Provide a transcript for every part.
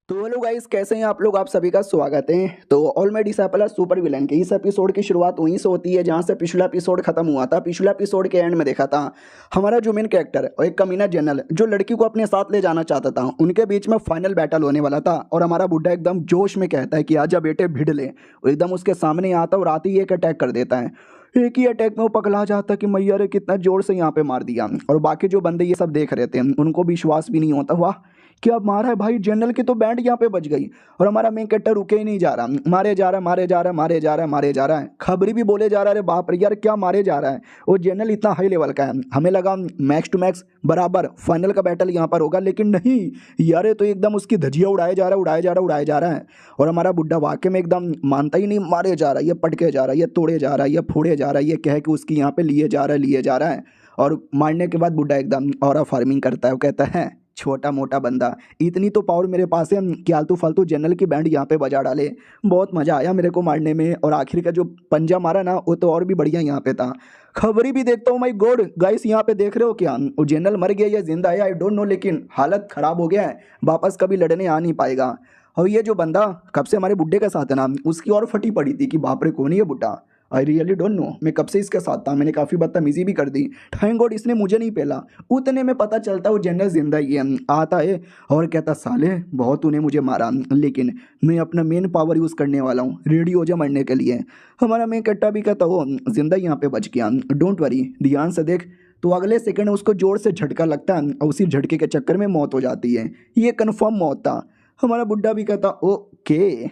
तो hello guys, कैसे हैं आप लोग। आप सभी का स्वागत है। तो all my disciple super villain के इस एपिसोड की शुरुआत वहीं से होती है जहां से पिछला एपिसोड खत्म हुआ था। पिछला एपिसोड के एंड में देखा था हमारा जो मेन कैरेक्टर और एक कमीना जनरल जो लड़की को अपने साथ ले जाना चाहता था, उनके बीच में फाइनल बैटल होने वाला था। और हमारा बुड्ढा एकदम जोश में कहता है कि आजा बेटे भिड़ ले। वो एकदम उसके सामने आता है और आते ही एक अटैक कर देता है। एक ही अटैक में वो पगला जाता कि मैया रे कितना जोर से यहाँ पे मार दिया। और बाकी जो बंदे ये सब देख रहे थे उनको विश्वास भी नहीं होता, वाह क्या मारा है भाई, जनरल की तो बैंड यहाँ पे बज गई। और हमारा मेन कैरेक्टर रुके ही नहीं जा रहा, मारे जा रहा है, मारे जा रहा है, मारे जा रहा है, मारे जा रहा है। खबरी भी बोले जा रहा है, अरे बाप रे यार क्या मारे जा रहा है। वो जनरल इतना हाई लेवल का है, हमें लगा मैक्स टू मैक्स बराबर फाइनल का बैटल यहाँ पर होगा, लेकिन नहीं यार, ये तो एकदम उसकी धजिया उड़ाया जा रहा है, उड़ाया जा रहा है, उड़ाया जा रहा है। और हमारा बुड्ढा वाकई में एकदम मानता ही नहीं, मारे जा रहा है, ये पटके जा रहा है, ये तोड़े जा रहा है, ये फोड़े जा रहा है, ये कह के उसकी यहाँ पे लिए जा रहा है, लिए जा रहा है। और मारने के बाद बुड्ढा एकदम और फार्मिंग करता है। वो कहता है छोटा मोटा बंदा, इतनी तो पावर मेरे पास है कि आलतू फालतू जनरल की बैंड यहाँ पे बजा डाले। बहुत मज़ा आया मेरे को मारने में। और आखिर का जो पंजा मारा ना वो तो और भी बढ़िया यहाँ पे था। खबरी भी देखता हूँ, माय गॉड गाइस, यहाँ पे देख रहे हो क्या, वो जनरल मर गया या जिंदा है आई डोंट नो, लेकिन हालत खराब हो गया है, वापस कभी लड़ने आ नहीं पाएगा। और ये जो बंदा कब से हमारे बुड्ढे का साथ है ना, उसकी और फटी पड़ी थी कि बाप रे कौन है ये बुड्ढा। आई रियली डोंट नो, मैं कब से इसके साथ था, मैंने काफ़ी बदतमीजी भी कर दी। थैंक गॉड इसने मुझे नहीं पेला। उतने में पता चलता वो जनरल जिंदा ही है। आता है और कहता साले बहुत तूने मुझे मारा, लेकिन मैं अपना मेन पावर यूज़ करने वाला हूँ, रेडी हो जा मरने के लिए। हमारा मेन कट्टा भी कहता हो जिंदा यहाँ पे बच गया, डोंट वरी, ध्यान से देख। तो अगले सेकंड उसको जोर से झटका लगता है और उसी झटके के चक्कर में मौत हो जाती है। ये कन्फर्म मौत था। हमारा बुड्ढा भी कहता ओके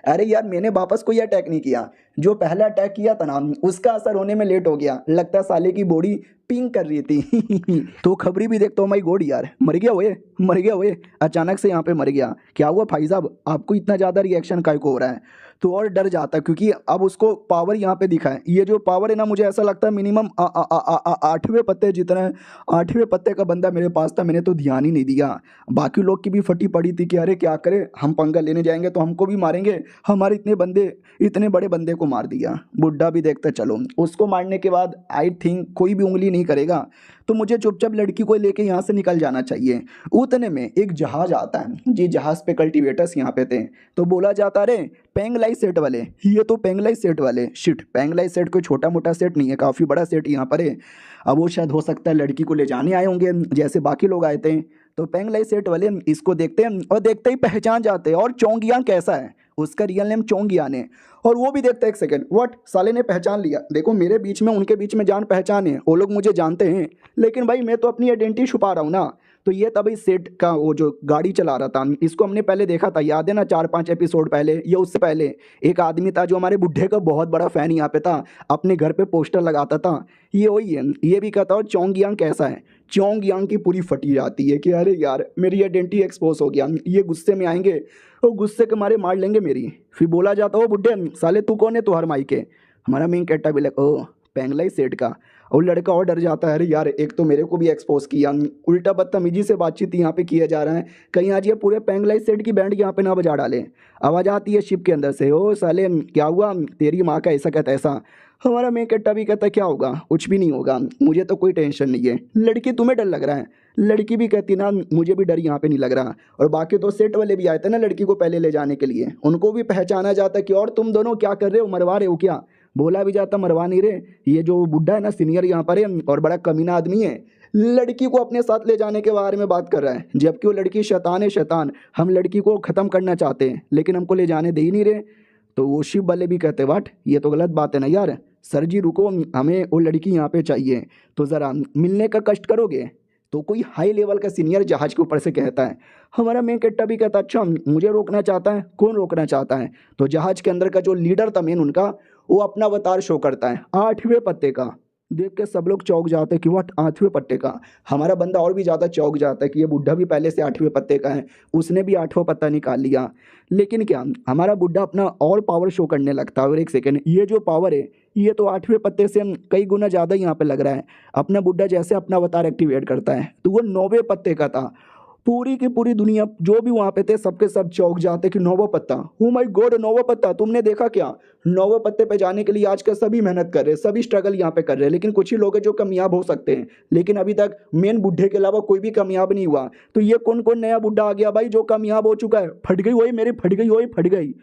अरे यार मैंने वापस कोई अटैक नहीं किया, जो पहला अटैक किया था ना उसका असर होने में लेट हो गया, लगता है साले की बॉडी पिंग कर रही थी तो खबरी भी देखता हूँ, माई गॉड यार मर गया हुए, मर गया हुए, अचानक से यहाँ पे मर गया, क्या हुआ भाई साहब, आपको इतना ज़्यादा रिएक्शन काय को हो रहा है। तो और डर जाता है क्योंकि अब उसको पावर यहाँ पे दिखा है। ये जो पावर है ना, मुझे ऐसा लगता है मिनिमम आठवें पत्ते जितना है, आठवें पत्ते का बंदा मेरे पास था, मैंने तो ध्यान ही नहीं दिया। बाकी लोग की भी फटी पड़ी थी कि अरे क्या करे, हम पंगा लेने जाएंगे तो हमको भी मारेंगे, हमारे इतने बंदे, इतने बड़े बंदे को मार दिया। बुड्ढा भी देखता चलो उसको मारने के बाद आई थिंक कोई भी उंगली नहीं करेगा, तो मुझे चुपचाप लड़की को लेके यहाँ से निकल जाना चाहिए। उतने में एक जहाज आता है जी, जहाज पे कल्टीवेटर्स यहाँ पे थे। तो बोला जाता रे पेंगलाई सेट वाले, ये तो पेंगलाई सेट वाले, शिट पेंगलाई सेट कोई छोटा मोटा सेट नहीं है, काफ़ी बड़ा सेट यहाँ पर है। अब वो शायद हो सकता है लड़की को ले जाने आए होंगे जैसे बाकी लोग आए थे। तो पेंगलाई सेट वाले इसको देखते हैं और देखते ही पहचान जाते हैं। और चोंगियान कैसा है, उसका रियल नेम चोंगियान है। और वो भी देखता है, एक सेकंड व्हाट, साले ने पहचान लिया। देखो मेरे बीच में उनके बीच में जान पहचान है, वो लोग मुझे जानते हैं, लेकिन भाई मैं तो अपनी आइडेंटिटी छुपा रहा हूँ ना। तो ये तभी सेट का वो जो गाड़ी चला रहा था, इसको हमने पहले देखा था, याद है ना, 4-5 एपिसोड पहले या उससे पहले एक आदमी था जो हमारे बुढ़े का बहुत बड़ा फैन यहाँ पे था, अपने घर पे पोस्टर लगाता था, ये वही है। ये भी कहता और चोंगियांग कैसा है, चोंगियांग की पूरी फटी जाती है कि अरे यार मेरी आइडेंटिटी एक्सपोज हो गया, ये गुस्से में आएंगे और गुस्से के मारे मार लेंगे मेरी। फिर बोला जाता हो बुड्ढे साले तू कौन है, तू हर माई के। हमारा मेन कैरेक्टर भी लगा ओ पेंगलाई सेठ का। और लड़का और डर जाता है, अरे यार एक तो मेरे को भी एक्सपोज किया, उल्टा बदतमीजी से बातचीत यहाँ पे किया जा रहा है, कहीं आज ये पूरे पेंगलाई सेठ की बैंड यहाँ पे ना बजा डाले। आवाज़ आती है शिप के अंदर से, ओ साले क्या हुआ, तेरी माँ का ऐसा कहता ऐसा। हमारा मेन कैरेक्टर भी कहता क्या होगा, कुछ भी नहीं होगा, मुझे तो कोई टेंशन नहीं है। लड़की तुम्हें डर लग रहा है, लड़की भी कहती ना मुझे भी डर यहाँ पे नहीं लग रहा। और बाकी तो सेट वाले भी आए थे ना लड़की को पहले ले जाने के लिए, उनको भी पहचाना जाता कि और तुम दोनों क्या कर रहे हो, मरवा रहे हो क्या। बोला भी जाता मरवा नहीं रहे, ये जो बुड्ढा है ना सीनियर यहाँ पर है और बड़ा कमीना आदमी है, लड़की को अपने साथ ले जाने के बारे में बात कर रहा है, जबकि वो लड़की शैतान है शैतान। हम लड़की को ख़त्म करना चाहते हैं लेकिन हमको ले जाने दे ही नहीं रहे। तो वो शिव वाले भी कहते वाट, ये तो गलत बात है ना यार, सर जी रुको, हमें वो लड़की यहाँ पे चाहिए, तो ज़रा मिलने का कष्ट करोगे। तो कोई हाई लेवल का सीनियर जहाज के ऊपर से कहता है। हमारा मेन कैरेक्टर भी कहता अच्छा मुझे रोकना चाहता है, कौन रोकना चाहता है। तो जहाज के अंदर का जो लीडर था मेन उनका, वो अपना अवतार शो करता है 8वें पत्ते का। देख के सब लोग चौंक जाते हैं कि व्हाट 8वें पत्ते का। हमारा बंदा और भी ज़्यादा चौंक जाता है कि ये बुढ़ा भी पहले से 8वें पत्ते का है, उसने भी 8वां पत्ता निकाल लिया। लेकिन क्या हमारा बुढ़ा अपना और पावर शो करने लगता है। और एक सेकेंड, ये जो पावर है ये तो 8वें पत्ते से कई गुना ज़्यादा यहाँ पे लग रहा है। अपना बुढ़ा जैसे अपना अवतार एक्टिवेट करता है तो वो 9वें पत्ते का था। पूरी की पूरी दुनिया जो भी वहां पे थे सबके सब चौंक जाते कि नौवा पत्ता, ओ माय गॉड नौवा पत्ता, तुमने देखा क्या? नौवे पत्ते पे जाने के लिए आजकल सभी मेहनत कर रहे हैं, सभी स्ट्रगल यहाँ पे कर रहे हैं, लेकिन कुछ ही लोग हैं जो कामयाब हो सकते हैं, लेकिन अभी तक मेन बुढ़े के अलावा कोई भी कामयाब नहीं हुआ। तो ये कौन कौन नया बुढ़ा आ गया भाई जो कामयाब हो चुका है? फट गई वही मेरी, फट गई वही, फट गई।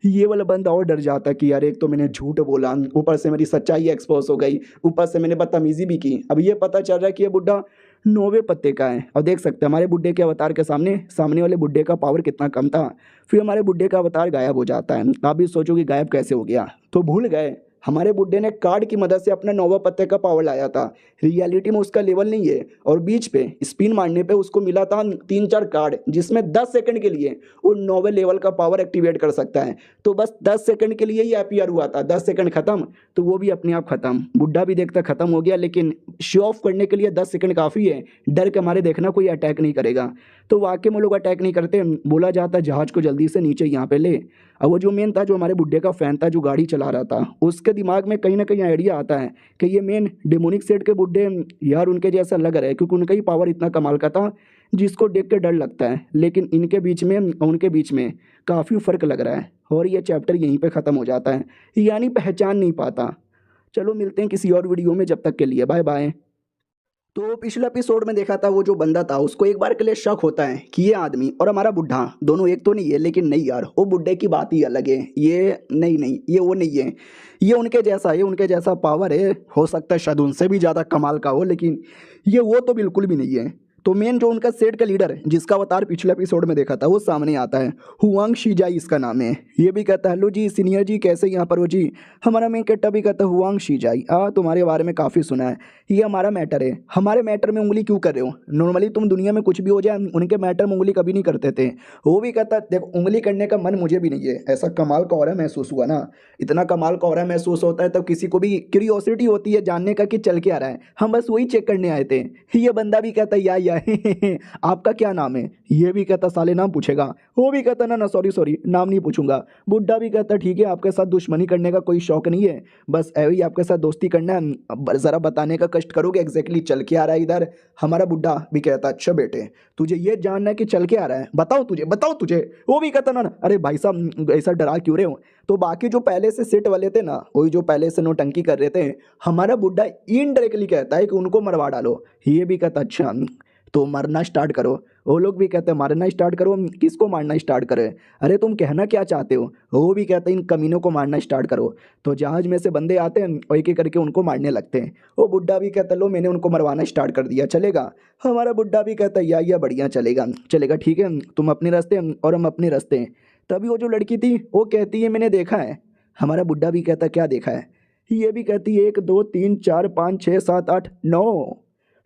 ये वाला बंदा और डर जाता है कि यार एक तो मैंने झूठ बोला, ऊपर से मेरी सच्चाई एक्सपोज हो गई, ऊपर से मैंने बदतमीजी भी की। अब ये पता चल रहा है कि ये बुड्ढा नौवे पत्ते का है। और देख सकते हैं हमारे बुड्ढे के अवतार के सामने सामने वाले बुड्ढे का पावर कितना कम था, फिर हमारे बुड्ढे का अवतार गायब हो जाता है। आप भी सोचो कि गायब कैसे हो गया, तो भूल गए हमारे बुड्ढे ने कार्ड की मदद से अपना नौवा पत्ते का पावर लाया था। रियलिटी में उसका लेवल नहीं है, और बीच पे स्पिन मारने पे उसको मिला था 3-4 कार्ड, जिसमें 10 सेकंड के लिए वो नौवे लेवल का पावर एक्टिवेट कर सकता है। तो बस 10 सेकंड के लिए ही अपीयर हुआ था, 10 सेकंड खत्म, तो वो भी अपने आप खत्म। बुड्ढा भी देखता खत्म हो गया, लेकिन शो ऑफ करने के लिए 10 सेकंड काफ़ी है, डर के मारे देखना कोई अटैक नहीं करेगा। तो वाकई में लोग अटैक नहीं करते, बोला जाता जहाज को जल्दी से नीचे यहाँ पे ले। अब वो जो मेन था, जो हमारे बुड्ढे का फैन था जो गाड़ी चला रहा था, उसके दिमाग में कहीं ना कहीं आइडिया आता है कि ये मेन डेमोनिक सेट के बुड्ढे यार उनके जैसा लग रहा है, क्योंकि उनका ही पावर इतना कमाल का था जिसको देख के डर लगता है। लेकिन इनके बीच में उनके बीच में काफ़ी फ़र्क लग रहा है, और ये चैप्टर यहीं पे ख़त्म हो जाता है, यानी पहचान नहीं पाता। चलो मिलते हैं किसी और वीडियो में, जब तक के लिए बाय बाय। तो पिछले एपिसोड में देखा था वो जो बंदा था उसको एक बार के लिए शक होता है कि ये आदमी और हमारा बुढ़ा दोनों एक तो नहीं है, लेकिन नहीं यार वो बुढ़े की बात ही अलग है, ये नहीं नहीं ये वो नहीं है, ये उनके जैसा है, उनके जैसा पावर है, हो सकता है शायद उनसे भी ज़्यादा कमाल का हो, लेकिन ये वो तो बिल्कुल भी नहीं है। तो मेन जो उनका सेट का लीडर है जिसका अवतार पिछले एपिसोड में देखा था वो सामने आता है, हुआंग शीजाई इसका नाम है। ये भी कहता है हेलो जी सीनियर जी कैसे यहाँ पर हो जी। हमारा मेन कैरेक्टर भी कहता है हुआंग शीजाई, तुम्हारे बारे में काफ़ी सुना है, ये हमारा मैटर है, हमारे मैटर में उंगली क्यों कर रहे हो? नॉर्मली तुम दुनिया में कुछ भी हो जाए उनके मैटर में उंगली कभी नहीं करते थे। वो भी कहता देखो उंगली करने का मन मुझे भी नहीं है, ऐसा कमाल का ऑरा महसूस हुआ ना, इतना कमाल का ऑरा महसूस होता है तब किसी को भी क्यूरियोसिटी होती है जानने का कि चल के आ रहा है, हम बस वही चेक करने आए थे। ये बंदा भी कहता या आपका क्या नाम है? ये भी कहता साले नाम पूछेगा, वो भी कहता ना ना सॉरी सॉरी नाम नहीं पूछूंगा। बुड्ढा भी कहता ठीक है आपके साथ दुश्मनी करने का कोई शौक नहीं है, बस ऐसे ही आपके साथ दोस्ती करना है, ज़रा बताने का कष्ट करोगे एग्जैक्टली चल के आ रहा है इधर। हमारा बुड्ढा भी कहता अच्छा बेटे तुझे ये जानना है कि चल के आ रहा है, बताओ तुझे बताओ तुझे। वो भी कहता ना ना अरे भाई साहब ऐसा डरा क्यों रहे हो। तो बाकी जो पहले से सेट वाले थे ना, वही जो पहले से नोटंकी कर रहे थे, हमारा बुड्ढा इनडायरेक्टली कहता है कि उनको मरवा डालो। ये भी कहता अच्छा तो मरना स्टार्ट करो। वो लोग भी कहते हैं मारना स्टार्ट करो, किसको मारना स्टार्ट करें? अरे तुम कहना क्या चाहते हो? वो भी कहते हैं इन कमीनों को मारना स्टार्ट करो। तो जहाज में से बंदे आते हैं और एक एक करके उनको मारने लगते हैं। वो बुड्ढा भी कहता लो मैंने उनको मरवाना स्टार्ट कर दिया, चलेगा? हमारा बुड्ढा भी कहता है या बढ़िया चलेगा चलेगा ठीक है, तुम अपने रास्ते और हम अपने रास्ते। तभी वो जो लड़की थी वो कहती है मैंने देखा है। हमारा बुड्ढा भी कहता क्या देखा है? ये भी कहती है 1 2 3 4 5 6 7 8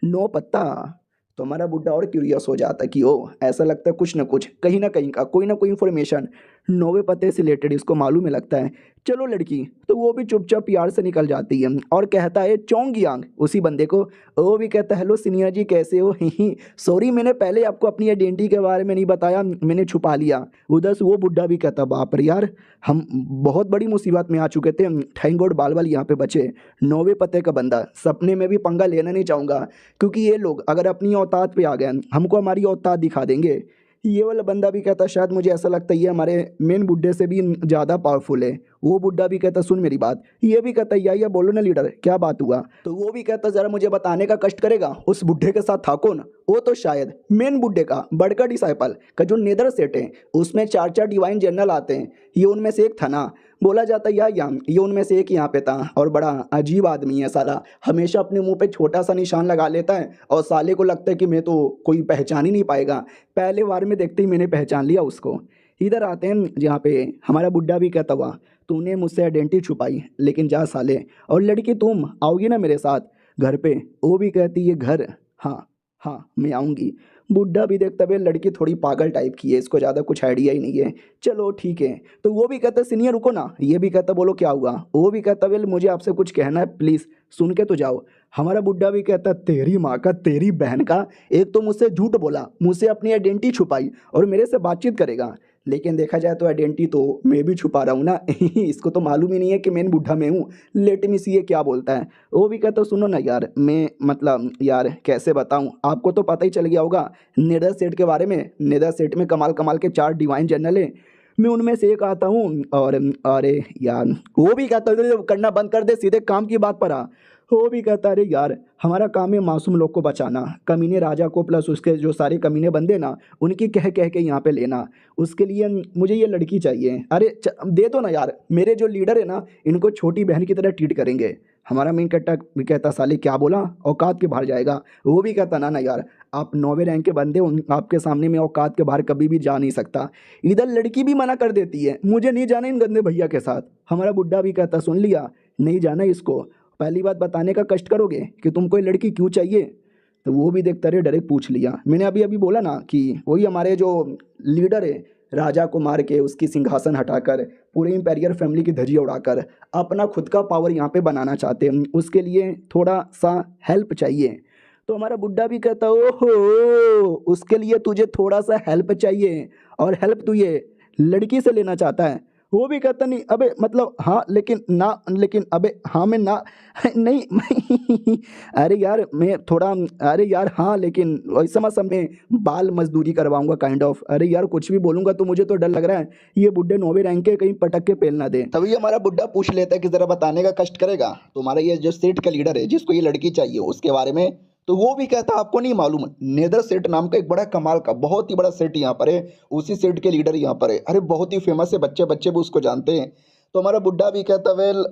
9 पत्ता। तो हमारा बुड्ढा और क्यूरियस हो जाता है कि ओ ऐसा लगता है कुछ ना कुछ कहीं ना कहीं का कोई ना कोई इन्फॉर्मेशन नौवे पत्ते से रिलेटेड इसको मालूम है लगता है। चलो लड़की तो वो भी चुपचाप प्यार से निकल जाती है और कहता है चोंगयांग उसी बंदे को। वो भी कहता है हेलो सीनियर जी कैसे हो, ही सॉरी मैंने पहले आपको अपनी आइडेंटिटी के बारे में नहीं बताया, मैंने छुपा लिया। उधर से वो बुड्ढा भी कहता बाप रे यार हम बहुत बड़ी मुसीबत में आ चुके थे, थैंक गॉड बाल बाल यहाँ पे बचे। नौवे पत्ते का बंदा सपने में भी पंगा लेना नहीं चाहूँगा, क्योंकि ये लोग अगर अपनी औकात पे आ गए हमको हमारी औकात दिखा देंगे। ये वाला बंदा भी कहता शायद मुझे ऐसा लगता है ये हमारे मेन बुड्ढे से भी ज़्यादा पावरफुल है। वो बुड्ढा भी कहता सुन मेरी बात। ये भी कहता या बोलो ना लीडर क्या बात हुआ। तो वो भी कहता ज़रा मुझे बताने का कष्ट करेगा उस बुड्ढे के साथ था कौन? वो तो शायद मेन बुड्ढे का बड़का डिसाइपल का जो नेदर सेट है उसमें 4 डिवाइन जनरल आते हैं, ये उनमें से एक था ना। बोला जाता या ये उनमें से एक यहाँ पे था, और बड़ा अजीब आदमी है साला, हमेशा अपने मुंह पे छोटा सा निशान लगा लेता है और साले को लगता है कि मैं तो कोई पहचान ही नहीं पाएगा। पहले बार में देखते ही मैंने पहचान लिया उसको। इधर आते हैं जहाँ पे हमारा बुड्ढा भी कहता हुआ तूने मुझसे आइडेंटिटी छुपाई लेकिन जा साले, और लड़की तुम आओगी ना मेरे साथ घर पे? वो भी कहती है घर, हाँ हाँ मैं आऊँगी। बुड्ढा भी देखता है लड़की थोड़ी पागल टाइप की है, इसको ज़्यादा कुछ आइडिया ही नहीं है, चलो ठीक है। तो वो भी कहता सीनियर रुको ना। ये भी कहता बोलो क्या हुआ? वो भी कहता वेल मुझे आपसे कुछ कहना है प्लीज़ सुन के तो जाओ। हमारा बुड्ढा भी कहता तेरी माँ का तेरी बहन का, एक तो मुझसे झूठ बोला, मुझसे अपनी आइडेंटिटी छुपाई और मेरे से बातचीत करेगा। लेकिन देखा जाए तो आइडेंटिटी तो मैं भी छुपा रहा हूँ ना। इसको तो मालूम ही नहीं है कि मैं बुढ़ा मैं हूँ। लेट मी सी ये क्या बोलता है। वो भी कहता सुनो ना यार, मैं मतलब यार कैसे बताऊँ, आपको तो पता ही चल गया होगा नेदर सेट के बारे में। नेदर सेट में कमाल कमाल के 4 डिवाइन जनरल है, मैं उनमें से एक आता हूँ। और अरे यार वो भी कहता है करना बंद कर दे, सीधे काम की बात पर आ। वो भी कहता अरे यार हमारा काम है मासूम लोग को बचाना, कमीने राजा को प्लस उसके जो सारे कमीने बंदे ना उनकी कह कह के यहाँ पे लेना। उसके लिए मुझे ये लड़की चाहिए। अरे दे दो ना यार, मेरे जो लीडर है ना इनको छोटी बहन की तरह ट्रीट करेंगे। हमारा मेन कहता साले क्या बोला, औकात के बाहर जाएगा। वो भी कहता ना ना यार, आप 9वें रैंक के बंदे हो, आपके सामने में औकात के बाहर कभी भी जा नहीं सकता। इधर लड़की भी मना कर देती है, मुझे नहीं जाना इन गंदे भैया के साथ। हमारा बुड्ढा भी कहता सुन लिया, नहीं जाना इसको, पहली बात बताने का कष्ट करोगे कि तुमको ये लड़की क्यों चाहिए। तो वो भी देखता रहे डायरेक्ट पूछ लिया। मैंने अभी अभी बोला ना कि वही हमारे जो लीडर है, राजा को मार के उसकी सिंहासन हटाकर पूरे इंपेरियर फैमिली की धज्जियां उड़ाकर अपना खुद का पावर यहाँ पे बनाना चाहते हैं, उसके लिए थोड़ा सा हेल्प चाहिए। तो हमारा बुड्ढा भी कहता ओहो, उसके लिए तुझे थोड़ा सा हेल्प चाहिए, और हेल्प तू ये लड़की से लेना चाहता है। वो भी कहता नहीं अबे मतलब हाँ लेकिन ना, लेकिन अबे हाँ मैं ना नहीं अरे यार मैं थोड़ा, अरे यार हाँ लेकिन वैसा मत समझ, मैं बाल मजदूरी करवाऊंगा काइंड ऑफ। अरे यार कुछ भी बोलूंगा तो मुझे तो डर लग रहा है ये बुड्ढे 9वें रैंक के कहीं पटक के पेल ना दे। तभी हमारा बुड्ढा पूछ लेता है कि जरा बताने का कष्ट करेगा तुम्हारा ये जो सेठ का लीडर है जिसको ये लड़की चाहिए उसके बारे में। तो वो भी कहता आपको नहीं मालूम, नेदर सेट नाम का एक बड़ा कमाल का बहुत ही बड़ा सेट यहाँ पर है, उसी सेट के लीडर यहाँ पर है। अरे बहुत ही फेमस है, बच्चे बच्चे भी उसको जानते हैं। तो हमारा बुड्ढा भी कहता वेल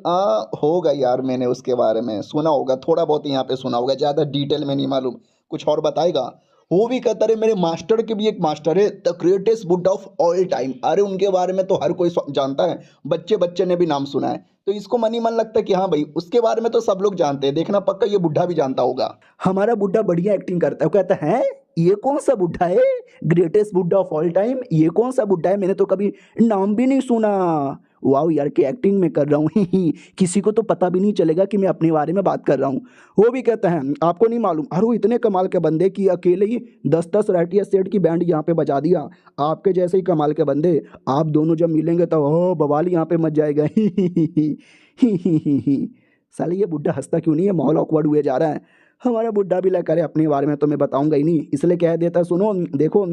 होगा यार, मैंने उसके बारे में सुना होगा, थोड़ा बहुत यहाँ पे सुना होगा, ज़्यादा डिटेल में नहीं मालूम, कुछ और बताएगा। वो भी कहता रहे मेरे मास्टर के भी एक मास्टर है, द ग्रेटेस्ट बुड्ढा ऑफ ऑल टाइम। अरे उनके बारे में तो हर कोई जानता है, बच्चे बच्चे ने भी नाम सुना है। तो इसको मन ही मन लगता है कि हाँ भाई उसके बारे में तो सब लोग जानते हैं, देखना पक्का ये बुड्ढा भी जानता होगा। हमारा बुड्ढा बढ़िया एक्टिंग करता है, वो कहता है ये कौन सा बुड्ढा है, ग्रेटेस्ट बुड्ढा ऑफ ऑल टाइम, ये कौन सा बुड्ढा है, मैंने तो कभी नाम भी नहीं सुना। वाह यार की एक्टिंग में कर रहा हूँ किसी को तो पता भी नहीं चलेगा कि मैं अपने बारे में बात कर रहा हूँ। वो भी कहता है आपको नहीं मालूम, अरे वो इतने कमाल के बंदे कि अकेले ही 10-10 राइटिया सेट की बैंड यहाँ पे बजा दिया। आपके जैसे ही कमाल के बंदे आप दोनों जब मिलेंगे तो ओ बवाल यहाँ पे मच जाएगा। साले ये बुड्ढा हंसता क्यों नहीं है, माहौल ऑकवर्ड हुए जा रहा है। हमारा बुड्ढा भी लगा करे अपने बारे में तो मैं बताऊंगा ही नहीं, इसलिए कह देता सुनो देखो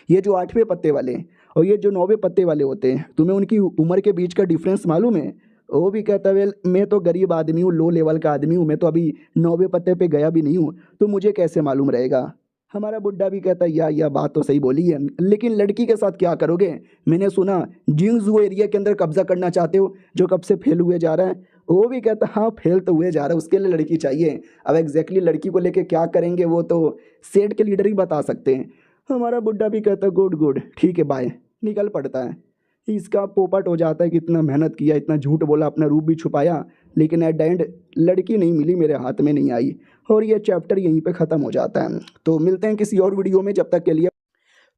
ये जो 8वें पत्ते वाले और ये जो 9वें पत्ते वाले होते हैं, तुम्हें उनकी उम्र के बीच का डिफरेंस मालूम है। वो भी कहता वेल मैं तो गरीब आदमी हूँ, लो लेवल का आदमी हूँ, मैं तो अभी 9वें पत्ते पे गया भी नहीं हूँ, तो मुझे कैसे मालूम रहेगा। हमारा बुड्ढा भी कहता है या बात तो सही बोली है, लेकिन लड़की के साथ क्या करोगे, मैंने सुना जिंग जू एरिया के अंदर कब्जा करना चाहते हो जो कब से फेल हुए जा रहा है। वो भी कहता हाँ फेल तो हुए जा रहा है, उसके लिए लड़की चाहिए। अब एग्जैक्टली लड़की को लेके क्या करेंगे वो तो सेठ के लीडर ही बता सकते हैं। हमारा बुड्ढा भी कहता है गुड गुड ठीक है बाय, निकल पड़ता है। इसका पोपट हो जाता है कि इतना मेहनत किया, इतना झूठ बोला, अपना रूप भी छुपाया, लेकिन एट द एंड लड़की नहीं मिली, मेरे हाथ में नहीं आई, और ये चैप्टर यहीं पे ख़त्म हो जाता है। तो मिलते हैं किसी और वीडियो में, जब तक के लिए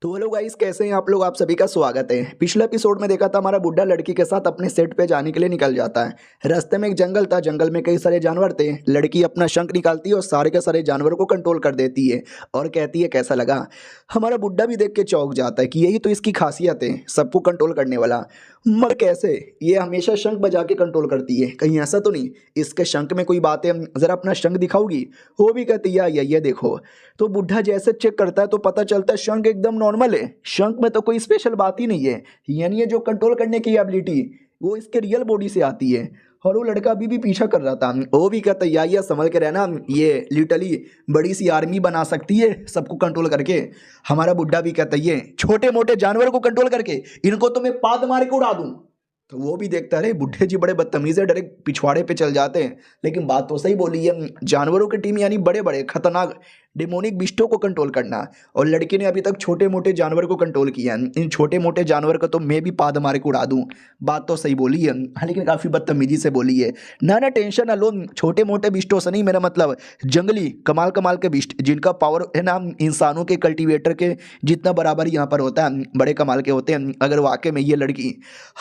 तो हेलो गाइस, कैसे हैं आप लोग, आप सभी का स्वागत है। पिछले एपिसोड में देखा था हमारा बुड्ढा लड़की के साथ अपने सेट पे जाने के लिए निकल जाता है। रास्ते में एक जंगल था, जंगल में कई सारे जानवर थे। लड़की अपना शंख निकालती है और सारे के सारे जानवरों को कंट्रोल कर देती है और कहती है कैसा लगा। हमारा बुड्ढा भी देख के चौंक जाता है कि यही तो इसकी खासियत है, सबको कंट्रोल करने वाला। मगर कैसे, ये हमेशा शंख बजा के कंट्रोल करती है, कहीं ऐसा तो नहीं इसके शंख में कोई बात है, ज़रा अपना शंख दिखाओगी। वो भी कहती है ये देखो। तो बुड्ढा जैसे चेक करता है तो पता चलता है शंख एकदम नॉर्मल है, शंख में तो कोई स्पेशल बात ही नहीं है। यानी ये जो कंट्रोल करने की एबिलिटी वो इसके रियल बॉडी से आती है। और वो लड़का अभी भी पीछा कर रहा था, वो भी कहता है या समझ के रहना, ये लिटरली बड़ी सी आर्मी बना सकती है सबको कंट्रोल करके। हमारा बुड्ढा भी कहता है ये छोटे मोटे जानवर को कंट्रोल करके इनको तो मैं पाद मार के उड़ा दूं। तो वो भी देखता है बुड्ढे जी बड़े बदतमीज है, डायरेक्ट पिछवाड़े पे चल जाते हैं। लेकिन बात तो सही बोली है, जानवरों की टीम यानी बड़े बड़े खतरनाक डिमोनिक बिस्टों को कंट्रोल करना, और लड़के ने अभी तक छोटे मोटे जानवर को कंट्रोल किया है। इन छोटे मोटे जानवर को तो मैं भी पाद मारे को उड़ा दूं। बात तो सही बोली है, लेकिन काफ़ी बदतमीजी से बोली है। ना टेंशन ना लो, छोटे मोटे बिस्टों से नहीं, मेरा मतलब जंगली कमाल कमाल के बिस्ट जिनका पावर है ना इंसानों के कल्टीवेटर के जितना बराबर यहाँ पर होता है, बड़े कमाल के होते हैं। अगर वाकई में ये लड़की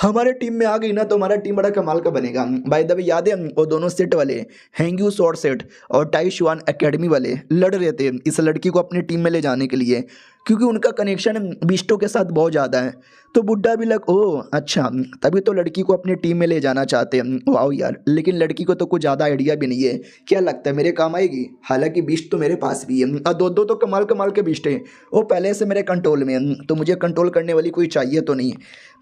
हमारे टीम में आ गई ना तो हमारा टीम बड़ा कमाल का बनेगा। बाय द वे याद है वो दोनों सेट वाले हैंग्यू शॉर्ट सेट और टाई शुआन एकेडमी वाले लड़ रहे थे थे इस लड़की को अपनी टीम में ले जाने के लिए, क्योंकि उनका कनेक्शन बिस्टो के साथ बहुत ज़्यादा है। तो बुड्ढा भी लग ओह अच्छा, तभी तो लड़की को अपनी टीम में ले जाना चाहते हैं। वाह यार, लेकिन लड़की को तो कुछ ज़्यादा आइडिया भी नहीं है, क्या लगता है मेरे काम आएगी? हालांकि बिस्ट तो मेरे पास भी है और दो दो तो कमाल कमाल के बिस्ट हैं, वो पहले से मेरे कंट्रोल में है, तो मुझे कंट्रोल करने वाली कोई चाहिए तो नहीं।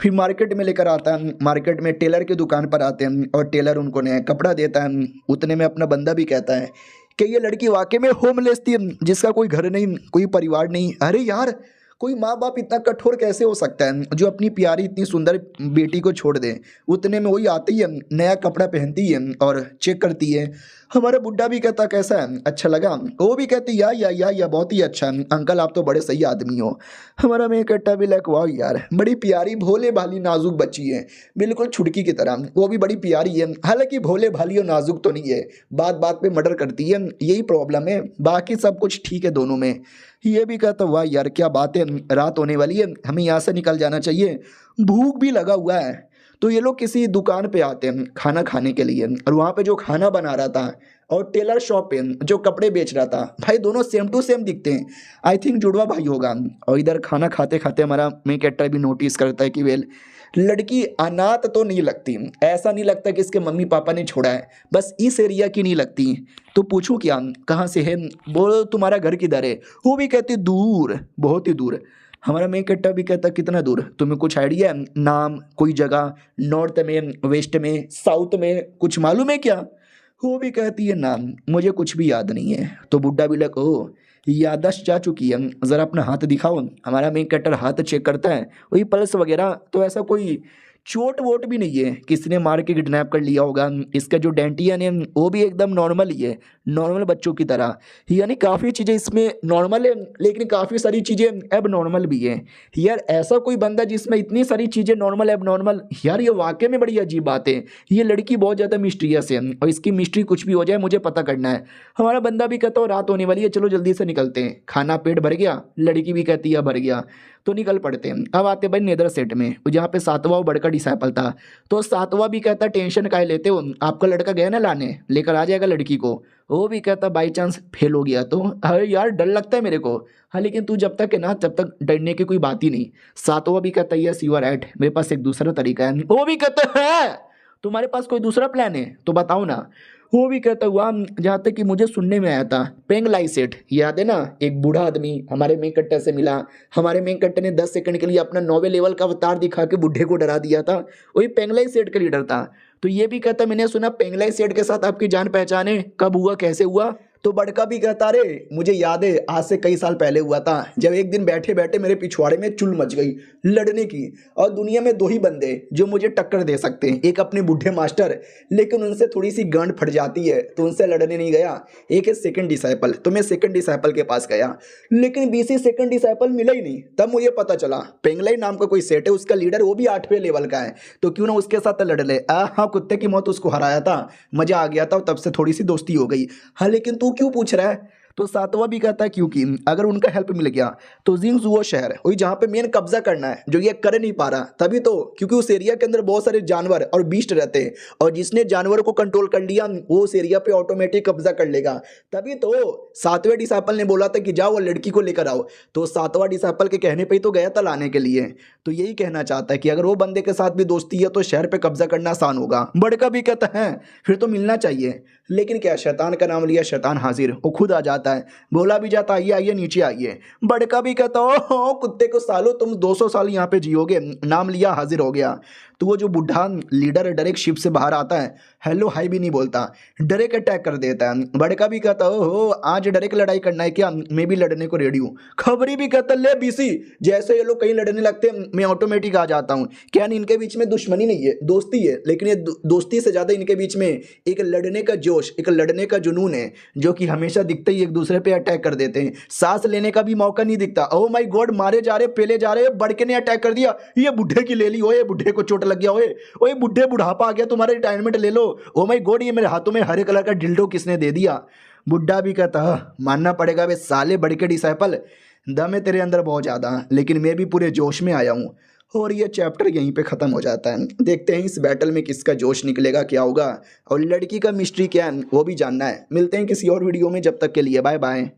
फिर मार्केट में लेकर आता है, मार्केट में टेलर की दुकान पर आते हैं और टेलर उनको नया कपड़ा देता है। उतने में अपना बंदा भी कहता है कि ये लड़की वाकई में होमलेस थी, जिसका कोई घर नहीं, कोई परिवार नहीं। अरे यार, कोई माँ बाप इतना कठोर कैसे हो सकता है जो अपनी प्यारी इतनी सुंदर बेटी को छोड़ दे? उतने में वही आती है, नया कपड़ा पहनती है और चेक करती है। हमारा बुड्ढा भी कहता कैसा है, अच्छा लगा? वो भी कहती या बहुत ही अच्छा है अंकल, आप तो बड़े सही आदमी हो। हमारा मैं कहता भी लाइक वाह यार, बड़ी प्यारी भोले भाली नाजुक बच्ची है, बिल्कुल छुटकी की तरह, वो भी बड़ी प्यारी है। हालांकि भोले भाली और नाजुक तो नहीं है, बात बात पे मर्डर करती है, यही प्रॉब्लम है, बाकी सब कुछ ठीक है दोनों में। ये भी कहता वाह यार क्या बात है, रात होने वाली है, हमें यहाँ से निकल जाना चाहिए, भूख भी लगा हुआ है। तो ये लोग किसी दुकान पे आते हैं खाना खाने के लिए, और वहाँ पे जो खाना बना रहा था और टेलर शॉप पे जो कपड़े बेच रहा था, भाई दोनों सेम टू सेम दिखते हैं। आई थिंक जुड़वा भाई होगा। और इधर खाना खाते खाते हमारा मेन कैरेक्टर भी नोटिस करता है कि वेल लड़की अनाथ तो नहीं लगती, ऐसा नहीं लगता कि इसके मम्मी पापा ने छोड़ा है, बस इस एरिया की नहीं लगती। तो पूछूं क्या, कहाँ से है? बोलो तुम्हारा घर किधर है? वो भी कहती दूर, बहुत ही दूर। हमारा मेन कैरेक्टर भी कहता कितना दूर? तुम्हें कुछ आइडिया है? नाम, कोई जगह, नॉर्थ में, वेस्ट में, साउथ में, कुछ मालूम है क्या? वो भी कहती है नाम मुझे कुछ भी याद नहीं है। तो बुड्ढा भी लग ओ याददाश्त जा चुकी है, ज़रा अपना हाथ दिखाओ। हमारा मेन कैरेक्टर हाथ चेक करता है, वही पल्स वगैरह तो ऐसा कोई चोट वोट भी नहीं है, किसी ने मार के किडनैप कर लिया होगा। इसका जो डेंटियन है वो भी एकदम नॉर्मल ही है, नॉर्मल बच्चों की तरह। यानी काफ़ी चीज़ें इसमें नॉर्मल है, लेकिन काफ़ी सारी चीज़ें अब नॉर्मल भी है। यार ऐसा कोई बंदा जिसमें इतनी सारी चीज़ें नॉर्मल अब नॉर्मल, यार ये वाकई में बड़ी अजीब बात है। ये लड़की बहुत ज़्यादा मिस्टीरियस है और इसकी मिस्ट्री कुछ भी हो जाए मुझे पता करना है। हमारा बंदा भी कहता हो रात होने वाली है, चलो जल्दी से निकलते हैं, खाना पेट भर गया, लड़की भी कहती है भर गया, तो निकल पड़ते हैं। अब आते भाई नेदर सेट में, जहाँ पे सातवां बड़का डिसाइपल था। तो सातवां भी कहता टेंशन काहे लेते हो, आपका लड़का गया ना लाने, लेकर आ जाएगा लड़की को। वो भी कहता बाई चांस फेल हो गया तो अरे यार डर लगता है मेरे को। हाँ लेकिन तू जब तक है ना तब तक डरने की कोई बात ही नहीं। सातवां भी कहता यस यू आर राइट, मेरे पास एक दूसरा तरीका है। वो भी कहता है तुम्हारे पास कोई दूसरा प्लान है तो बताओ ना। वो भी कहता हुआ जहाँ तक कि मुझे सुनने में आया था पेंगलाई सेठ, याद है ना, एक बूढ़ा आदमी हमारे मेन कट्टर से मिला, हमारे मेन कट्टर ने 10 सेकंड के लिए अपना 9वें लेवल का अवतार दिखा के बूढ़े को डरा दिया था, वही पेंगलाई सेठ का लीडर था। तो ये भी कहता मैंने सुना पेंगलाई सेठ के साथ आपकी जान पहचान है, कब हुआ, कैसे हुआ? तो बड़का भी कहता रे मुझे याद है आज से कई साल पहले हुआ था, जब एक दिन बैठे बैठे मेरे पिछवाड़े में चुल मच गई लड़ने की, और दुनिया में 2 ही बंदे जो मुझे टक्कर दे सकते हैं, एक अपने बूढ़े मास्टर, लेकिन उनसे थोड़ी सी गांड फट जाती है तो उनसे लड़ने नहीं गया, एक है सेकंड डिसाइपल, तो मैं सेकंड डिसाइपल के पास गया, लेकिन बीसी सेकंड डिसाइपल मिला ही नहीं। तब मुझे पता चला पेंगलाई नाम का कोई सेट है, उसका लीडर वो भी 8वें लेवल का है, तो क्यों ना उसके साथ लड़ ले। हाँ कुत्ते की मौत उसको हराया था, मजा आ गया था, तब से थोड़ी सी दोस्ती हो गई। हाँ लेकिन तू क्यों पूछ रहा है? तो सातवां भी कहता है क्योंकि अगर उनका हेल्प मिल गया तो जिंग्स वो शहर वही जहाँ पे मेन कब्जा करना है जो ये कर नहीं पा रहा, तभी तो, क्योंकि उस एरिया के अंदर बहुत सारे जानवर और बीस्ट रहते हैं, और जिसने जानवरों को कंट्रोल कर लिया वो उस एरिया पे ऑटोमेटिक कब्जा कर लेगा। तभी तो 7वें डिसाइपल ने बोला था कि जाओ वो लड़की को लेकर आओ, तो 7वां डिसाइपल के कहने पर ही तो गया था लाने के लिए। तो यही कहना चाहता है कि अगर वो बंदे के साथ भी दोस्ती है तो शहर पे कब्जा करना आसान होगा। बड़का भी कहता है फिर तो मिलना चाहिए, लेकिन क्या, शैतान का नाम लिया शैतान हाजिर, वो खुद आ जाता है, बोला भी जाता आइए आइए नीचे आइए। बड़का भी कहता ओ कुत्ते को सालो तुम 200 साल यहाँ पे जियोगे, नाम लिया हाजिर हो गया। तो वो जो बुढ़ा लीडर है डायरेक्ट शिप से बाहर आता है, हेलो हाई भी नहीं बोलता, डायरेक्ट अटैक कर देता है। बड़का भी कहता हो आज डायरेक्ट लड़ाई करना है क्या, मैं भी लड़ने को रेडी हूँ। खबरी भी कहता ले बीसी, जैसे ये लोग कहीं लड़ने लगते हैं मैं ऑटोमेटिक आ जाता हूँ। क्या इनके बीच में दुश्मनी नहीं है, दोस्ती है, लेकिन ये दोस्ती से ज़्यादा इनके बीच में एक लड़ने का जोश, एक लड़ने का जुनून है, जो कि हमेशा दिखते ही एक दूसरे पे अटैक कर देते हैं, सांस लेने का भी मौका नहीं दिखता। ओह माय गॉड, मारे जा रहे, पेले जा रहे, बड़के ने अटैक कर दिया, ये बुढ़े की ले ली, ओए बुढ़े को चोट लग गया, ओए बुढ़े बुढ़ापा आ गया तुम्हारा, रिटायरमेंट ले लो। ओ माय गॉड, ये मेरे हाथों में हरे कलर का डिल्डो किसने दे दिया? बुढ़ा भी कहता मानना पड़ेगा वे साले बड़के डिसाइपल, दम है तेरे अंदर बहुत ज़्यादा, लेकिन मैं भी पूरे जोश में आया हूँ। और ये चैप्टर यहीं पे ख़त्म हो जाता है। देखते हैं इस बैटल में किसका जोश निकलेगा, क्या होगा, और लड़की का मिस्ट्री क्या है वो भी जानना है। मिलते हैं किसी और वीडियो में, जब तक के लिए बाय बाय।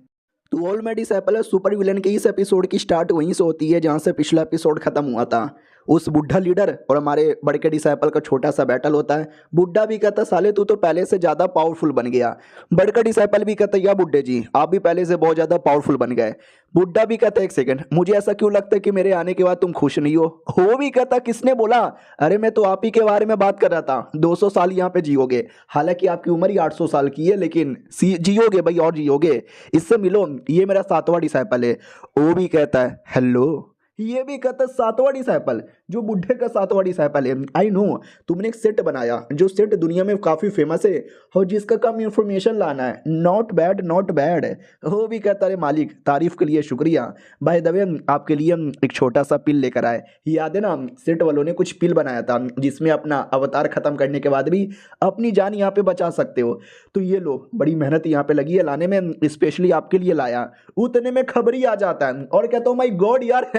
तो all my disciple super villain के इस एपिसोड की स्टार्ट वहीं से होती है जहां से पिछला एपिसोड खत्म हुआ था। उस बुढ़ा लीडर और हमारे बड़े के डिसाइपल का छोटा सा बैटल होता है। बुढ़ा भी कहता साले तू तो पहले से ज़्यादा पावरफुल बन गया। बड़े का डिसाइपल भी कहता या बुड्ढे जी आप भी पहले से बहुत ज़्यादा पावरफुल बन गए। बुड्ढा भी कहता एक सेकंड मुझे ऐसा क्यों लगता है कि मेरे आने के बाद तुम खुश नहीं हो। वो भी कहता किसने बोला। अरे मैं तो आप ही के बारे में बात कर रहा था। 200 साल यहाँ पे जियोगे, हालांकि आपकी उम्र ही 800 साल की है, लेकिन जियोगे भाई और जियोगे। इससे मिलो, ये मेरा 7वां डिसाइपल है। वो भी कहता है हेलो। ये भी कहता है 7वां डिसाइपल, जो बुढ़े का 7वां डिसाइपल है। आई नो तुमने एक सेट बनाया जो सेट दुनिया में काफ़ी फेमस है और जिसका काम इंफॉर्मेशन लाना है। Not bad not bad. वो भी कहता है मालिक तारीफ के लिए शुक्रिया। बाय द वे आपके लिए एक छोटा सा पिल लेकर आए। याद है ना सेट वालों ने कुछ पिल बनाया था जिसमें अपना अवतार खत्म करने के बाद भी अपनी जान यहाँ पे बचा सकते हो। तो ये लो बड़ी मेहनत यहाँ पे लगी है लाने में, स्पेशली आपके लिए लाया। उतने में खबर ही आ जाता है और कहता हूँ माई गॉड यार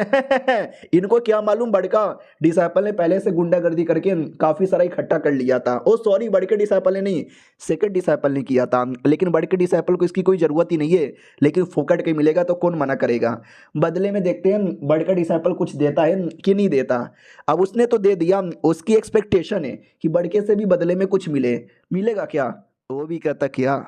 इनको क्या मालूम बड़का डिसाइपल ने पहले से गुंडागर्दी करके काफी सारा इकट्ठा कर लिया था। ओ सॉरी बड़के डिसाइपल ने नहीं, सेकंड डिसाइपल ने किया था। लेकिन बड़के डिसाइपल को इसकी कोई जरूरत ही नहीं है, लेकिन फोकट के मिलेगा तो कौन मना करेगा। बदले में देखते हैं बड़का डिसाइपल कुछ देता है कि नहीं देता। अब उसने तो दे दिया, उसकी एक्सपेक्टेशन है कि बड़के से भी बदले में कुछ मिलेगा क्या। वो भी कहता क्या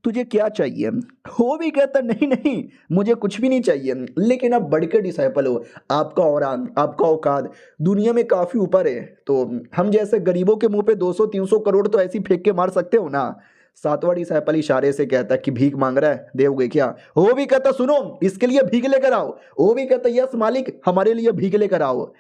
तुझे क्या चाहिए। वो भी कहता नहीं नहीं मुझे कुछ भी नहीं चाहिए, लेकिन आप बड़े के डिसाइपल हो, आपका औरान आपका औकात दुनिया में काफ़ी ऊपर है। तो हम जैसे गरीबों के मुंह पे 200-300 करोड़ तो ऐसी फेंक के मार सकते हो ना। 7वां डिसाइपल इशारे से कहता है कि भीख मांग रहा है, दोगे क्या। वो भी कहता सुनो इसके लिए भीख लेकर आओ। वो भी कहता यस मालिक हमारे लिए भीख लेकर आओ।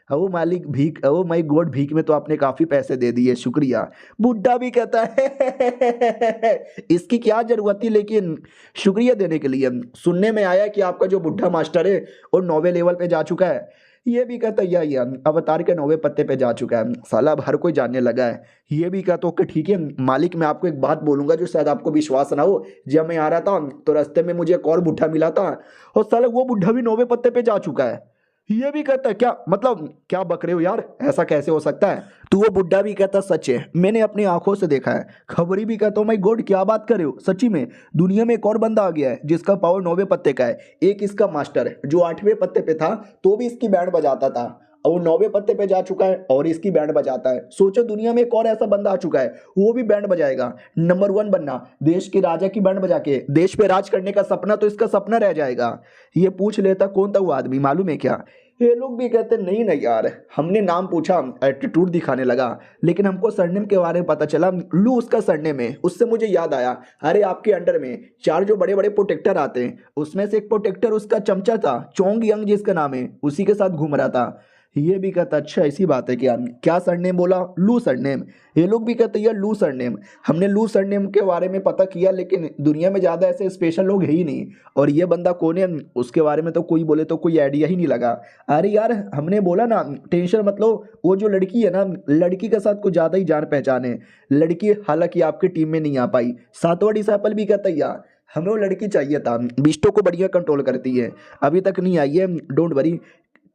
ओ मालिक भीख, ओ माई गॉड भीख में तो आपने काफी पैसे दे दिए शुक्रिया। बुड्ढा भी कहता है इसकी क्या जरूरत थी, लेकिन शुक्रिया देने के लिए। सुनने में आया कि आपका जो बुड्ढा मास्टर है वो 9वें लेवल पे जा चुका है। ये भी कहता या अवतार के 9वें पत्ते पे जा चुका है। साला अब हर कोई जानने लगा है। ये भी कहता ओके ठीक है मालिक मैं आपको एक बात बोलूंगा जो शायद आपको विश्वास ना हो। जब मैं आ रहा था तो रास्ते में मुझे एक और बुड्ढा मिला था और साला वो बुड्ढा भी 9वें पत्ते पे जा चुका है। ये भी कहता है क्या मतलब क्या बक रहे हो यार, ऐसा कैसे हो सकता है। तो वो बुड्ढा भी कहता सच है मैंने अपनी आंखों से देखा है। खबरी भी कहता हूँ माई गॉड क्या बात कर रहे हो, सच्ची में दुनिया में एक और बंदा आ गया है जिसका पावर 9वें पत्ते का है। एक इसका मास्टर है जो 8वें पत्ते पे था तो भी इसकी बैंड बजाता था, और वो 9वें पत्ते पे जा चुका है और इसकी बैंड बजाता है। सोचो दुनिया में एक और ऐसा बंदा आ चुका है वो भी बैंड बजाएगा। नंबर 1 बनना, देश के राजा की बैंड बजा के देश पे राज करने का सपना तो इसका सपना रह जाएगा। ये पूछ लेता कौन था वो आदमी मालूम है क्या। ये लोग भी कहते नहीं नहीं यार हमने नाम पूछा एटीट्यूड दिखाने लगा, लेकिन हमको सरनेम के बारे में पता चला लू उसका सरनेम है। उससे मुझे याद आया अरे आपके अंडर में 4 जो बड़े बड़े प्रोटेक्टर आते हैं उसमें से एक प्रोटेक्टर उसका चमचा था चोंग यंग जिसका नाम है, उसी के साथ घूम रहा था। ये भी कहता अच्छा ऐसी बात है क्या, क्या सरनेम बोला, लू सरनेम। ये लोग भी कहते यार लू सरनेम, हमने लू सरनेम के बारे में पता किया लेकिन दुनिया में ज़्यादा ऐसे स्पेशल लोग है ही नहीं, और ये बंदा कौन है उसके बारे में तो कोई बोले तो कोई आइडिया ही नहीं लगा। अरे यार हमने बोला ना टेंशन मत लो, वो जो लड़की है ना लड़की के साथ कुछ ज़्यादा ही जान पहचान है। लड़की हालांकि आपकी टीम में नहीं आ पाई। 7वां डिसाइपल भी कहता यार हमें वो लड़की चाहिए था, बिस्टो को बढ़िया कंट्रोल करती है, अभी तक नहीं आई है, डोंट वरी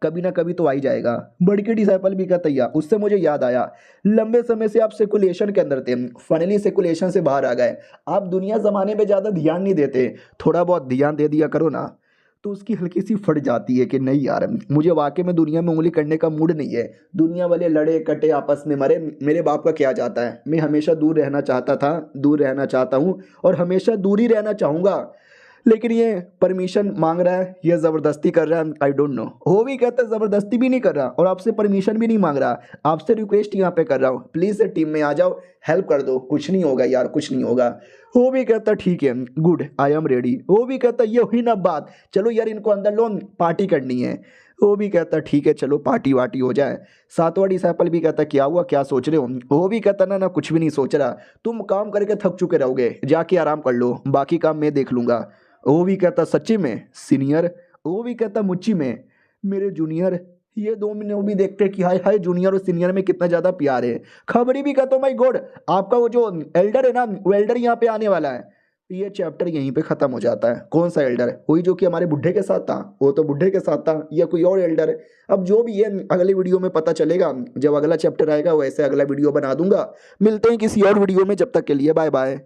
कभी ना कभी तो आ ही जाएगा। बड़के डिसाइपल भी कहता है उससे मुझे याद आया लंबे समय से आप सेकुलेशन के अंदर थे, फाइनली सेकुलेशन से बाहर आ गए। आप दुनिया जमाने पे ज़्यादा ध्यान नहीं देते, थोड़ा बहुत ध्यान दे दिया करो ना। तो उसकी हल्की सी फट जाती है कि नहीं यार मुझे वाकई में दुनिया में उंगली करने का मूड नहीं है। दुनिया वाले लड़े कटे आपस में मरे, मेरे बाप का क्या जाता है। मैं हमेशा दूर रहना चाहता था, दूर रहना चाहता हूँ और हमेशा दूर ही रहना चाहूँगा, लेकिन ये परमिशन मांग रहा है, ये ज़बरदस्ती कर रहा है, आई डोंट नो। वो भी कहता है ज़बरदस्ती भी नहीं कर रहा और आपसे परमिशन भी नहीं मांग रहा, आपसे रिक्वेस्ट यहाँ पे कर रहा हूँ प्लीज़ टीम में आ जाओ, हेल्प कर दो, कुछ नहीं होगा यार कुछ नहीं होगा। वो भी कहता ठीक है गुड आई एम रेडी। वो भी कहता ये हुई ना बात, चलो यार इनको अंदर लो पार्टी करनी है। वो भी कहता ठीक है चलो पार्टी वार्टी हो जाए। 7वां डिसाइपल भी कहता क्या हुआ क्या सोच रहे हो। वो भी कहता ना ना कुछ भी नहीं सोच रहा, तुम काम करके थक चुके रहोगे, जाके आराम कर लो, बाकी काम मैं देख लूँगा। वो भी कहता सच्ची में सीनियर। वो भी कहता मुच्ची में मेरे जूनियर। ये 2 महीने वो भी देखते कि हाय हाय जूनियर और सीनियर में कितना ज़्यादा प्यार है। खबरी भी कहता माई गॉड आपका वो जो एल्डर है ना वो एल्डर यहाँ पे आने वाला है। ये चैप्टर यहीं पे ख़त्म हो जाता है। कौन सा एल्डर, वही जो कि हमारे बुढ़े के साथ था, वो तो बुढ़े के साथ था, या कोई और एल्डर है। अब जो भी है अगले वीडियो में पता चलेगा, जब अगला चैप्टर आएगा वैसे अगला वीडियो बना दूंगा। मिलते हैं किसी और वीडियो में, जब तक के लिए बाय बाय।